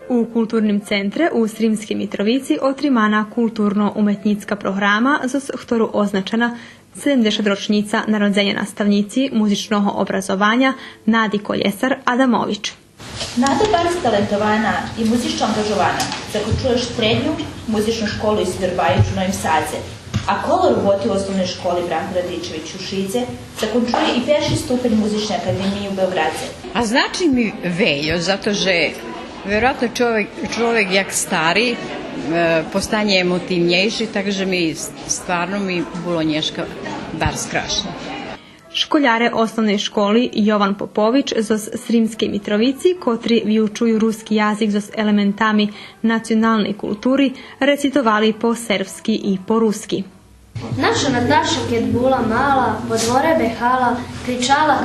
U kulturnim centre u Sremskej Mitrovici otrimana kulturno-umetnicka programa, z ktoru označena 70-ročnica narodzenia nastavnici muzičnog obrazovanja Nadi Koljesar Adamović. Nada bardzo talentowana i muzično angažovana. Zaključuje srednju muzičnu školu iz Vrbajić u Novim Sadze, a kola roboti u osnovnoj školi Branko Radičević u Šize zaključuje i peši stupanj muzične akademije u Beogradze. A znači mi Veljo, zato že vjerojatno čovjek jak stari postanie emotivnejši, takže mi stvarno mi bilo nješka bar strašno. Školjare osnovnej školi Jovan Popović z Sremskej Mitrovici, kotri vyučuju ruski jazik z elementami nacionalnej kulturi, recitovali po serbski i po ruski. Naša Nataša kad bila mala, po dvore behala, kričala,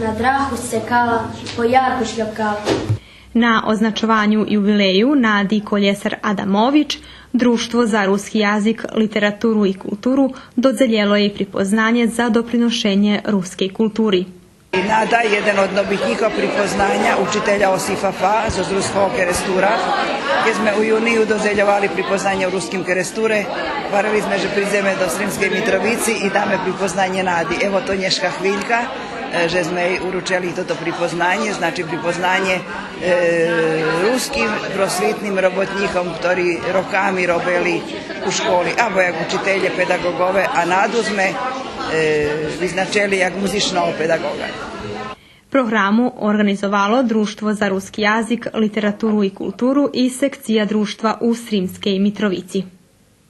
na drahu sekala, po jarku šljokala. Na označovanju jubileju Nadi Koljesar Adamović, Društvo za ruski jazik, literaturu i kulturu dodjeljelo je i pripoznanje za doprinošenje ruskej kulturi. Nada je jedan od dobitnika pripoznanja učitelja Osifa Fa z ruskog kerestura, gdje smo u juniju dodjeljovali pripoznanje u ruskim keresture, varali smo že prizeme do Sremskej Mitrovici i dame pripoznanje Nadi. Evo to nješka hviljka, že smo uručili toto pripoznanje, znači pripoznanje ruskim prosvitnim robotnikom, ktorí rokami robili u školi, abo jak učitelje, pedagogove, a Nadu sme vyznačili jak muzičnog pedagoga. Programu organizovalo Društvo za ruski jazik, literaturu i kulturu i sekcija društva u Sremskej Mitrovici.